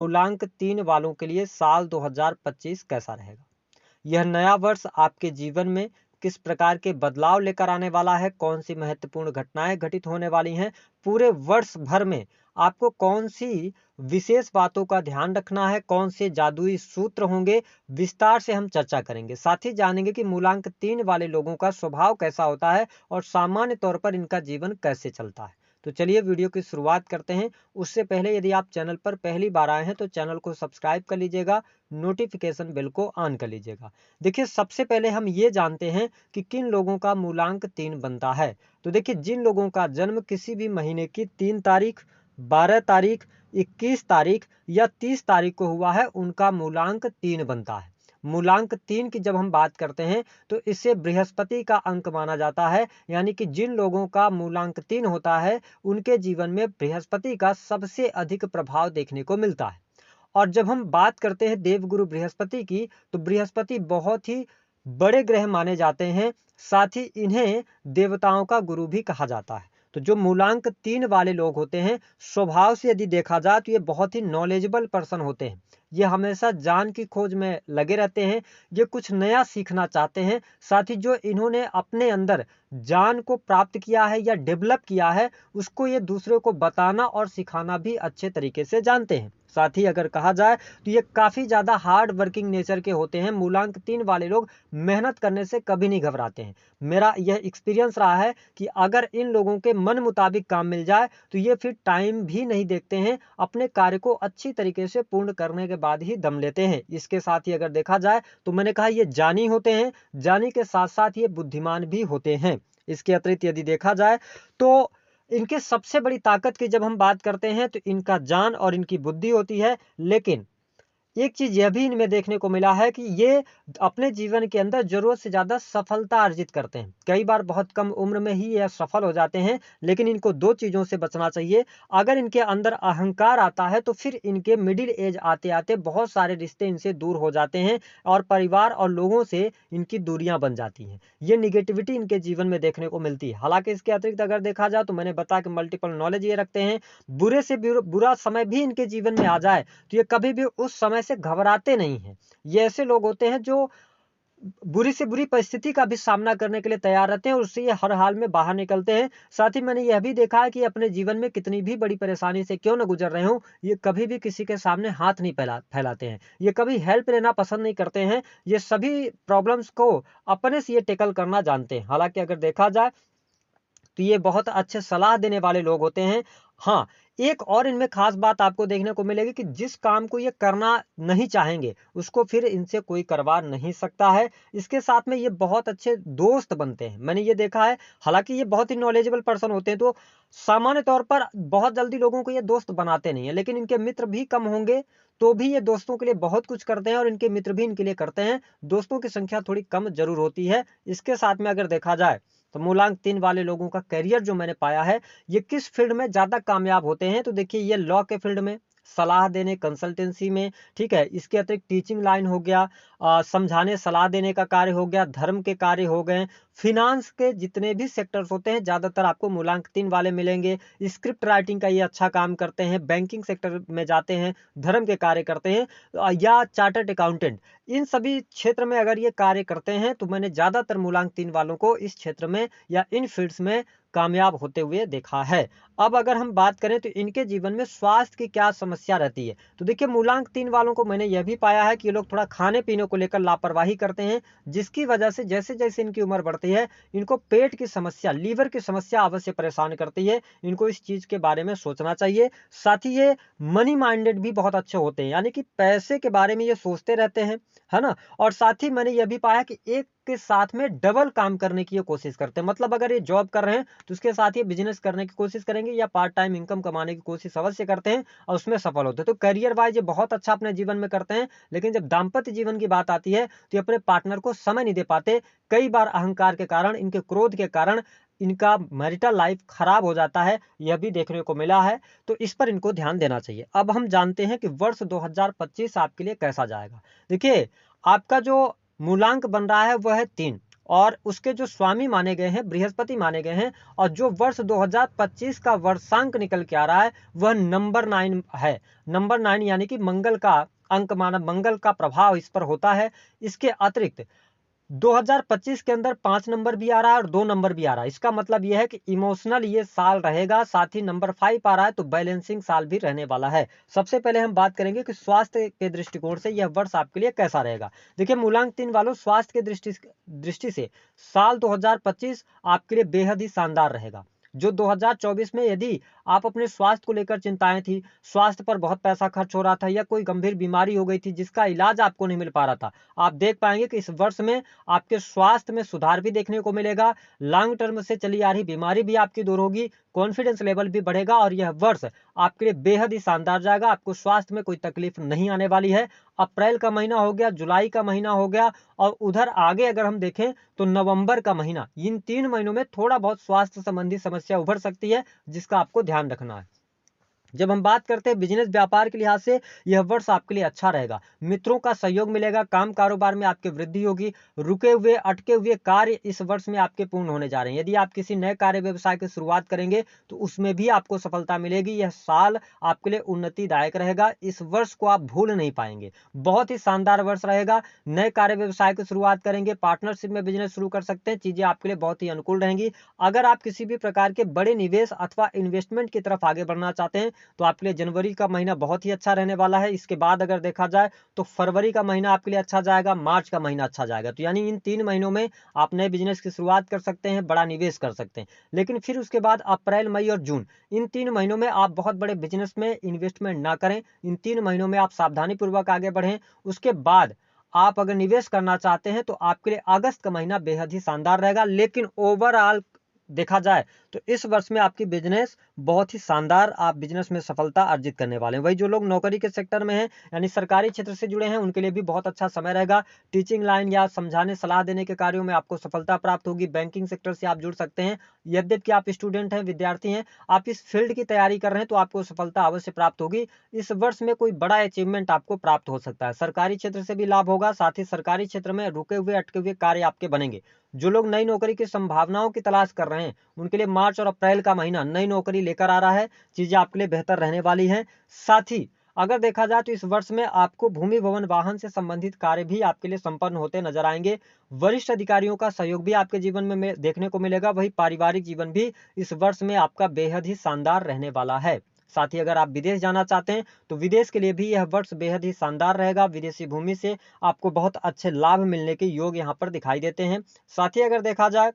मूलांक 3 वालों के लिए साल 2025 कैसा रहेगा। यह नया वर्ष आपके जीवन में किस प्रकार के बदलाव लेकर आने वाला है, कौन सी महत्वपूर्ण घटनाएं घटित होने वाली हैं, पूरे वर्ष भर में आपको कौन सी विशेष बातों का ध्यान रखना है, कौन से जादुई सूत्र होंगे, विस्तार से हम चर्चा करेंगे। साथ ही जानेंगे कि मूलांक 3 वाले लोगों का स्वभाव कैसा होता है और सामान्य तौर पर इनका जीवन कैसे चलता है। तो चलिए वीडियो की शुरुआत करते हैं। उससे पहले यदि आप चैनल पर पहली बार आए हैं तो चैनल को सब्सक्राइब कर लीजिएगा, नोटिफिकेशन बेल को ऑन कर लीजिएगा। देखिए, सबसे पहले हम ये जानते हैं कि किन लोगों का मूलांक 3 बनता है। तो देखिए, जिन लोगों का जन्म किसी भी महीने की 3 तारीख, 12 तारीख, 21 तारीख या 30 तारीख को हुआ है, उनका मूलांक 3 बनता है। मूलांक 3 की जब हम बात करते हैं तो इसे बृहस्पति का अंक माना जाता है, यानी कि जिन लोगों का मूलांक 3 होता है उनके जीवन में बृहस्पति का सबसे अधिक प्रभाव देखने को मिलता है। और जब हम बात करते हैं देवगुरु बृहस्पति की, तो बृहस्पति बहुत ही बड़े ग्रह माने जाते हैं, साथ ही इन्हें देवताओं का गुरु भी कहा जाता है। तो जो मूलांक 3 वाले लोग होते हैं, स्वभाव से यदि देखा जाए तो ये बहुत ही नॉलेजेबल पर्सन होते हैं। ये हमेशा ज्ञान की खोज में लगे रहते हैं, ये कुछ नया सीखना चाहते हैं, साथ ही जो इन्होंने अपने अंदर ज्ञान को प्राप्त किया है या डेवलप किया है, उसको ये दूसरे को बताना और सिखाना भी अच्छे तरीके से जानते हैं। साथ ही अगर कहा जाए तो ये काफ़ी ज़्यादा हार्ड वर्किंग नेचर के होते हैं। मूलांक 3 वाले लोग मेहनत करने से कभी नहीं घबराते हैं। मेरा यह एक्सपीरियंस रहा है कि अगर इन लोगों के मन मुताबिक काम मिल जाए तो ये फिर टाइम भी नहीं देखते हैं, अपने कार्य को अच्छी तरीके से पूर्ण करने के बाद ही दम लेते हैं। इसके साथ ही अगर देखा जाए तो मैंने कहा ये ज्ञानी होते हैं, ज्ञानी के साथ साथ ये बुद्धिमान भी होते हैं। इसके अतिरिक्त यदि देखा जाए तो इनके सबसे बड़ी ताकत की जब हम बात करते हैं तो इनका ज्ञान और इनकी बुद्धि होती है। लेकिन एक चीज यह भी इनमें देखने को मिला है कि ये अपने जीवन के अंदर जरूरत से ज्यादा सफलता अर्जित करते हैं। कई बार बहुत कम उम्र में ही यह सफल हो जाते हैं, लेकिन इनको दो चीजों से बचना चाहिए। अगर इनके अंदर अहंकार आता है तो फिर इनके मिडिल एज आते आते बहुत सारे रिश्ते इनसे दूर हो जाते हैं और परिवार और लोगों से इनकी दूरियां बन जाती हैं। ये निगेटिविटी इनके जीवन में देखने को मिलती है। हालांकि इसके अतिरिक्त अगर देखा जाए तो मैंने बताया कि मल्टीपल नॉलेज ये रखते हैं। बुरे से बुरा समय भी इनके जीवन में आ जाए तो ये कभी भी उस समय से घबराते नहीं हैं। ये ऐसे लोग होते हैं जो बुरी से बुरी परिस्थिति का भी सामना करने के लिए तैयार रहते हैं और उससे ये हर हाल में बाहर निकलते हैं। साथ ही मैंने यह भी देखा है कि अपने जीवन में कितनी भी बड़ी परेशानी से क्यों न गुजर रहे हों, ये कभी भी किसी के सामने हाथ नहीं फैलाते हैं। ये कभी हेल्प लेना पसंद नहीं करते हैं। ये सभी प्रॉब्लम्स को अपने से ये टेकल करना जानते हैं। हालांकि अगर देखा जाए तो ये बहुत अच्छे सलाह देने वाले लोग होते हैं। हाँ, एक और इनमें खास बात आपको देखने को मिलेगी कि जिस काम को ये करना नहीं चाहेंगे, उसको फिर इनसे कोई करवा नहीं सकता है। इसके साथ में ये बहुत अच्छे दोस्त बनते हैं, मैंने ये देखा है। हालांकि ये बहुत ही नॉलेजेबल पर्सन होते हैं, तो सामान्य तौर पर बहुत जल्दी लोगों को ये दोस्त बनाते नहीं है, लेकिन इनके मित्र भी कम होंगे तो भी ये दोस्तों के लिए बहुत कुछ करते हैं और इनके मित्र भी इनके लिए करते हैं। दोस्तों की संख्या थोड़ी कम जरूर होती है। इसके साथ में अगर देखा जाए तो मूलांक 3 वाले लोगों का करियर जो मैंने पाया है, ये किस फील्ड में ज्यादा कामयाब होते हैं, तो देखिए ये लॉ के फील्ड में, सलाह देने कंसल्टेंसी में, ठीक है। इसके अतिरिक्त टीचिंग लाइन हो गया, समझाने सलाह देने का कार्य हो गया, धर्म के कार्य हो गए, फिनांस के जितने भी सेक्टर्स होते हैं ज्यादातर आपको मूलांक 3 वाले मिलेंगे। स्क्रिप्ट राइटिंग का ये अच्छा काम करते हैं, बैंकिंग सेक्टर में जाते हैं, धर्म के कार्य करते हैं, या चार्टर्ड अकाउंटेंट, इन सभी क्षेत्र में अगर ये कार्य करते हैं तो मैंने ज्यादातर मूलांक 3 वालों को इस क्षेत्र में या इन फील्ड्स में कामयाब होते हुए देखा है। अब अगर हम बात करें तो इनके जीवन में स्वास्थ्य की क्या समस्या रहती है, तो देखिए मूलांक 3 वालों को मैंने यह भी पाया है कि ये लोग थोड़ा खाने पीने को लेकर लापरवाही करते हैं, जिसकी वजह से जैसे जैसे इनकी उम्र बढ़ती है इनको पेट की समस्या, लीवर की समस्या अवश्य परेशान करती है। इनको इस चीज के बारे में सोचना चाहिए। साथ ही ये मनी माइंडेड भी बहुत अच्छे होते हैं, यानी कि पैसे के बारे में ये सोचते रहते हैं, है ना। और साथ ही मैंने यह भी पाया कि एक के साथ में डबल काम करने की ये कोशिश करते हैं। मतलब अगर ये जॉब कर रहे हैं तो उसके साथ ही बिजनेस करने की कोशिश करेंगे या पार्ट टाइम इनकम कमाने की कोशिश अवश्य करते हैं और उसमें सफल होते हैं। तो करियर वाइज ये बहुत अच्छा अपने जीवन में करते हैं, लेकिन जब दाम्पत्य जीवन की बात आती है तो ये अपने पार्टनर को समय नहीं दे पाते। कई बार अहंकार के कारण, इनके क्रोध के कारण इनका मैरिटल लाइफ खराब हो जाता है, यह भी देखने को मिला है। तो इस पर इनको ध्यान देना चाहिए। अब हम जानते हैं कि वर्ष 2025 आपके लिए कैसा जाएगा। देखिए, आपका जो मूलांक बन रहा है वह है 3, और उसके जो स्वामी माने गए हैं बृहस्पति माने गए हैं, और जो वर्ष 2025 का वर्षांक निकल के आ रहा है वह नंबर 9 है। नंबर 9 यानी कि मंगल का अंक माना, मंगल का प्रभाव इस पर होता है। इसके अतिरिक्त 2025 के अंदर 5 नंबर भी आ रहा है और 2 नंबर भी आ रहा है। इसका मतलब यह है कि इमोशनल ये साल रहेगा, साथ ही नंबर 5 आ रहा है तो बैलेंसिंग साल भी रहने वाला है। सबसे पहले हम बात करेंगे कि स्वास्थ्य के दृष्टिकोण से यह वर्ष आपके लिए कैसा रहेगा। देखिए मूलांक 3 वालों, स्वास्थ्य के दृष्टि से साल 2025 आपके लिए बेहद ही शानदार रहेगा। जो 2024 में यदि आप अपने स्वास्थ्य को लेकर चिंताएं थी, स्वास्थ्य पर बहुत पैसा खर्च हो रहा था या कोई गंभीर बीमारी हो गई थी जिसका इलाज आपको नहीं मिल पा रहा था, आप देख पाएंगे कि इस वर्ष में आपके स्वास्थ्य में सुधार भी देखने को मिलेगा। लॉन्ग टर्म से चली आ रही बीमारी भी आपकी दूर होगी, कॉन्फिडेंस लेवल भी बढ़ेगा और यह वर्ष आपके लिए बेहद ही शानदार जाएगा। आपको स्वास्थ्य में कोई तकलीफ नहीं आने वाली है। अप्रैल का महीना हो गया, जुलाई का महीना हो गया और उधर आगे अगर हम देखें तो नवंबर का महीना, इन 3 महीनों में थोड़ा बहुत स्वास्थ्य संबंधी समस्या उभर सकती है जिसका आपको ध्यान रखना है। जब हम बात करते हैं बिजनेस व्यापार के लिहाज से, यह वर्ष आपके लिए अच्छा रहेगा। मित्रों का सहयोग मिलेगा, काम कारोबार में आपकी वृद्धि होगी, रुके हुए अटके हुए कार्य इस वर्ष में आपके पूर्ण होने जा रहे हैं। यदि आप किसी नए कार्य व्यवसाय की शुरुआत करेंगे तो उसमें भी आपको सफलता मिलेगी। यह साल आपके लिए उन्नतिदायक रहेगा, इस वर्ष को आप भूल नहीं पाएंगे। बहुत ही शानदार वर्ष रहेगा। नए कार्य व्यवसाय की शुरुआत करेंगे, पार्टनरशिप में बिजनेस शुरू कर सकते हैं, चीजें आपके लिए बहुत ही अनुकूल रहेंगी। अगर आप किसी भी प्रकार के बड़े निवेश अथवा इन्वेस्टमेंट की तरफ आगे बढ़ना चाहते हैं तो आपके लिए जनवरी का महीना बहुत ही अच्छा रहने वाला है। इसके बाद अगर देखा जाए तो फरवरी का महीना आपके लिए अच्छा जाएगा, मार्च का महीना अच्छा जाएगा। तो यानी इन 3 महीनों में आप नए बिजनेस की शुरुआत कर सकते हैं, बड़ा निवेश कर सकते हैं। लेकिन फिर उसके बाद अप्रैल, मई और जून, इन 3 महीनों में आप बहुत बड़े बिजनेस में इन्वेस्टमेंट ना करें। इन 3 महीनों में आप सावधानी पूर्वक आगे बढ़ें। उसके बाद आप अगर निवेश करना चाहते हैं तो आपके लिए अगस्त का महीना बेहद ही शानदार रहेगा। लेकिन ओवरऑल देखा जाए तो इस वर्ष में आपकी बिजनेस बहुत ही शानदार, आप बिजनेस में सफलता अर्जित करने वाले हैं। वही जो लोग नौकरी के सेक्टर में हैं यानी सरकारी क्षेत्र से जुड़े हैं उनके लिए भी बहुत अच्छा समय रहेगा। टीचिंग लाइन या समझाने सलाह देने के कार्यों में आपको सफलता प्राप्त होगी। बैंकिंग सेक्टर से आप जुड़ सकते हैं। यद्यपि आप स्टूडेंट हैं, विद्यार्थी हैं, आप इस फील्ड की तैयारी कर रहे हैं तो आपको सफलता अवश्य प्राप्त होगी। इस वर्ष में कोई बड़ा अचीवमेंट आपको प्राप्त हो सकता है। सरकारी क्षेत्र से भी लाभ होगा, साथ ही सरकारी क्षेत्र में रुके हुए अटके हुए कार्य आपके बनेंगे। जो लोग नई नौकरी की संभावनाओं की तलाश कर रहे हैं उनके लिए मार्च और अप्रैल का महीना नई नौकरी लेकर आ रहा है, चीजें आपके लिए बेहतर रहने वाली हैं। साथ ही अगर देखा जाए तो इस वर्ष में आपको भूमि भवन वाहन से संबंधित कार्य भी आपके लिए संपन्न होते नजर आएंगे। वरिष्ठ अधिकारियों का सहयोग भी आपके जीवन में देखने को मिलेगा। वही पारिवारिक जीवन भी इस वर्ष में आपका बेहद ही शानदार रहने वाला है। साथ ही अगर आप विदेश जाना चाहते हैं तो विदेश के लिए भी यह वर्ष बेहद ही शानदार रहेगा। विदेशी भूमि से आपको बहुत अच्छे लाभ मिलने के योग यहाँ पर दिखाई देते हैं। साथ ही अगर देखा जाए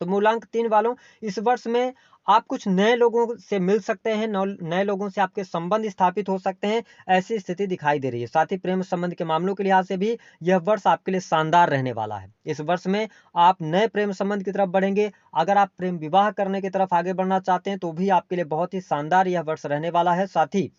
तो मूलांक 3 वालों, इस वर्ष में आप कुछ नए लोगों से मिल सकते हैं, नए लोगों से आपके संबंध स्थापित हो सकते हैं, ऐसी स्थिति दिखाई दे रही है। साथ ही प्रेम संबंध के मामलों के लिहाज से भी यह वर्ष आपके लिए शानदार रहने वाला है। इस वर्ष में आप नए प्रेम संबंध की तरफ बढ़ेंगे। अगर आप प्रेम विवाह करने की तरफ आगे बढ़ना चाहते हैं तो भी आपके लिए बहुत ही शानदार यह वर्ष रहने वाला है। साथ ही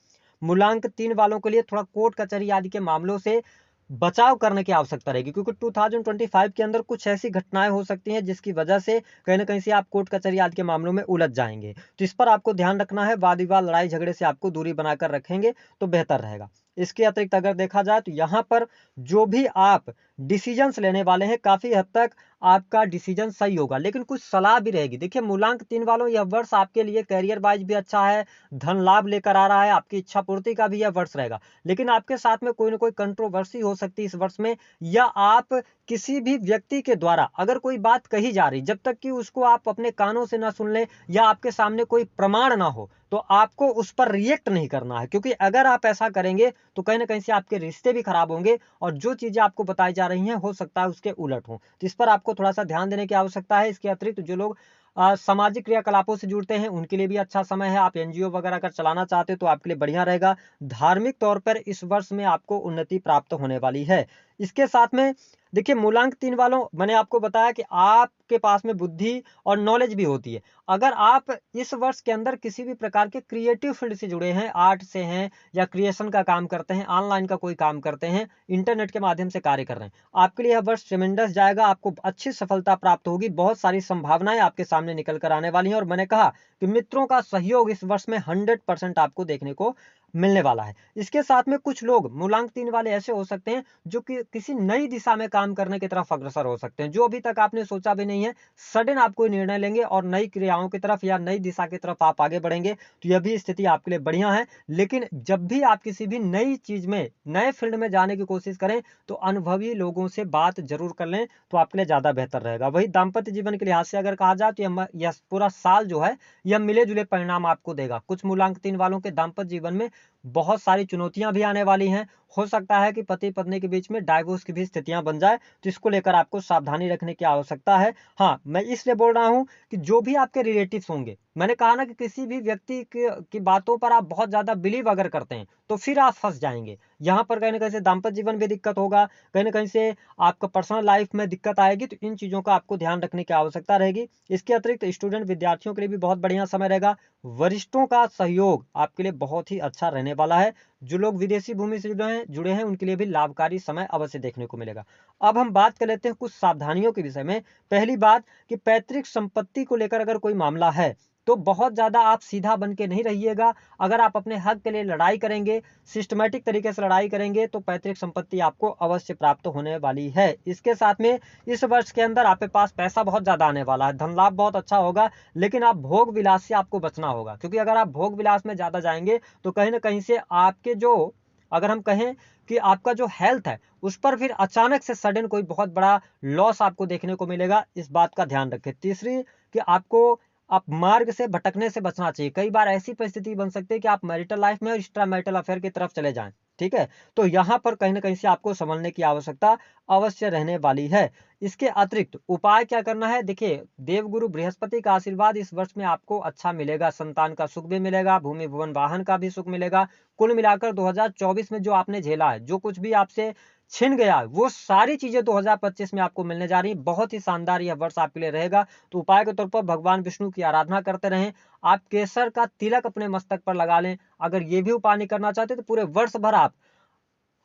मूलांक 3 वालों के लिए थोड़ा कोर्ट कचहरी आदि के मामलों से बचाव करने की आवश्यकता रहेगी, क्योंकि 2025 के अंदर कुछ ऐसी घटनाएं हो सकती हैं जिसकी वजह से कहीं ना कहीं से आप कोर्ट कचहरी आदि के मामलों में उलझ जाएंगे। तो इस पर आपको ध्यान रखना है। वाद विवाद, लड़ाई झगड़े से आपको दूरी बनाकर रखेंगे तो बेहतर रहेगा। इसके अतिरिक्त अगर देखा जाए तो यहाँ पर जो भी आप डिसीजंस लेने वाले हैं काफी हद तक आपका डिसीजन सही होगा, लेकिन कुछ सलाह भी रहेगी। देखिए मूलांक 3 वालों, यह वर्ष आपके लिए करियर वाइज भी अच्छा है, धन लाभ लेकर आ रहा है, आपकी इच्छा पूर्ति का भी यह वर्ष रहेगा। लेकिन आपके साथ में कोई ना कोई कंट्रोवर्सी हो सकती है इस वर्ष में, या आप किसी भी व्यक्ति के द्वारा अगर कोई बात कही जा रही, जब तक कि उसको आप अपने कानों से ना सुन लें या आपके सामने कोई प्रमाण ना हो तो आपको उस पर रिएक्ट नहीं करना है। क्योंकि अगर आप ऐसा करेंगे तो कहीं ना कहीं से आपके रिश्ते भी खराब होंगे और जो चीजें आपको बताई जा रही हैं हो सकता है उसके उलट हो। तो इस पर आपको थोड़ा सा ध्यान देने की आवश्यकता है। इसके अतिरिक्त जो लोग सामाजिक क्रियाकलापों से जुड़ते हैं उनके लिए भी अच्छा समय है। आप एनजीओ वगैरह अगर चलाना चाहते हो तो आपके लिए बढ़िया रहेगा। धार्मिक तौर पर इस वर्ष में आपको उन्नति प्राप्त होने वाली है। इसके साथ में देखिए मूलांक 3 वालों, मैंने आपको बताया कि आपके पास में बुद्धि और नॉलेज भी होती है। अगर आप इस वर्ष के अंदर किसी भी प्रकार के क्रिएटिव फील्ड से जुड़े हैं, आर्ट से हैं या क्रिएशन का काम करते हैं, ऑनलाइन का कोई काम करते हैं, इंटरनेट के माध्यम से कार्य कर रहे हैं, आपके लिए यह वर्ष ट्रेमेंडस जाएगा। आपको अच्छी सफलता प्राप्त होगी, बहुत सारी संभावनाएं आपके सामने निकल कर आने वाली हैं। और मैंने कहा कि मित्रों का सहयोग इस वर्ष में 100% आपको देखने को मिलने वाला है। इसके साथ में कुछ लोग मूलांक 3 वाले ऐसे हो सकते हैं जो कि किसी नई दिशा में काम करने की तरफ अग्रसर हो सकते हैं, जो अभी तक आपने सोचा भी नहीं है। सडन आप कोई निर्णय लेंगे और नई क्रियाओं की तरफ या नई दिशा की तरफ आप आगे बढ़ेंगे, तो यह भी स्थिति आपके लिए बढ़िया है। लेकिन जब भी आप किसी भी नई चीज में, नए फील्ड में जाने की कोशिश करें, तो अनुभवी लोगों से बात जरूर कर लें, तो आपके लिए ज्यादा बेहतर रहेगा। वही दाम्पत्य जीवन के लिहाज से अगर कहा जाए, तो यह पूरा साल जो है यह मिले जुले परिणाम आपको देगा। कुछ मूलांक 3 वालों के दाम्पत्य जीवन में बहुत सारी चुनौतियां भी आने वाली हैं। हो सकता है कि पति पत्नी के बीच में डाइवोर्स की भी स्थितियां बन जाए, तो इसको लेकर आपको सावधानी रखने की आवश्यकता है। हाँ, मैं इसलिए बोल रहा हूं कि जो भी आपके रिलेटिव्स होंगे, मैंने कहा ना कि किसी भी व्यक्ति की बातों पर आप बहुत ज्यादा बिलीव अगर करते हैं, तो फिर आप फंस जाएंगे। यहाँ पर कहीं ना कहीं से दाम्पत्य जीवन में दिक्कत होगा, कहीं ना कहीं से आपका पर्सनल लाइफ में दिक्कत आएगी, तो इन चीजों का आपको ध्यान रखने की आवश्यकता रहेगी। इसके अतिरिक्त स्टूडेंट विद्यार्थियों के लिए भी बहुत बढ़िया समय रहेगा। वरिष्ठों का सहयोग आपके लिए बहुत ही अच्छा रहने वाला है। जो लोग विदेशी भूमि से जुड़े हैं उनके लिए भी लाभकारी समय अवश्य देखने को मिलेगा। अब हम बात कर लेते हैं कुछ सावधानियों के विषय में। पहली बात कि पैतृक संपत्ति को लेकर अगर कोई मामला है, तो बहुत ज्यादा आप सीधा बन के नहीं रहिएगा। अगर आप अपने हक के लिए लड़ाई करेंगे, सिस्टमैटिक तरीके से लड़ाई करेंगे, तो पैतृक संपत्ति आपको अवश्य प्राप्त होने वाली है। इसके साथ में इस वर्ष के अंदर आपके पास पैसा बहुत ज्यादा आने वाला है, धन लाभ बहुत अच्छा होगा। लेकिन आप भोग विलास से आपको बचना होगा, क्योंकि अगर आप भोग विलास में ज्यादा जाएंगे, तो कहीं ना कहीं से आपके जो, अगर हम कहें कि आपका जो हेल्थ है, उस पर फिर अचानक से सडन कोई बहुत बड़ा लॉस आपको देखने को मिलेगा। इस बात का ध्यान रखें। तीसरी कि आपको आप मार्ग से भटकने से बचना चाहिए। कई बार ऐसी परिस्थिति बन सकती है कि आप मैरिटल लाइफ में और एक्स्ट्रा मैरिटल अफेयर की तरफ चले जाएं, ठीक है। तो यहाँ पर कहीं ना कहीं से आपको संभलने की आवश्यकता अवश्य रहने वाली है। इसके अतिरिक्त उपाय क्या करना है, देखिए, देवगुरु बृहस्पति का आशीर्वाद इस वर्ष में आपको अच्छा मिलेगा। संतान का सुख भी मिलेगा, भूमि भवन वाहन का भी सुख मिलेगा। कुल मिलाकर 2024 में जो आपने झेला है, जो कुछ भी आपसे छिन गया, वो सारी चीजें 2025 में आपको मिलने जा रही है। बहुत ही शानदार यह वर्ष आपके लिए रहेगा। तो उपाय के तौर पर भगवान विष्णु की आराधना करते रहें। आप केसर का तिलक अपने मस्तक पर लगा लें। अगर ये भी उपाय नहीं करना चाहते, तो पूरे वर्ष भर आप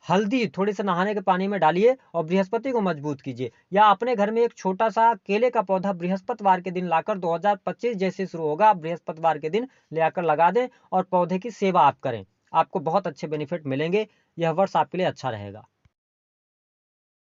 हल्दी थोड़ी सी नहाने के पानी में डालिए और बृहस्पति को मजबूत कीजिए। या अपने घर में एक छोटा सा केले का पौधा बृहस्पतिवार के दिन लाकर, 2025 जैसे शुरू होगा, आप बृहस्पतिवार के दिन ले आकर लगा दें और पौधे की सेवा आप करें। आपको बहुत अच्छे बेनिफिट मिलेंगे। यह वर्ष आपके लिए अच्छा रहेगा।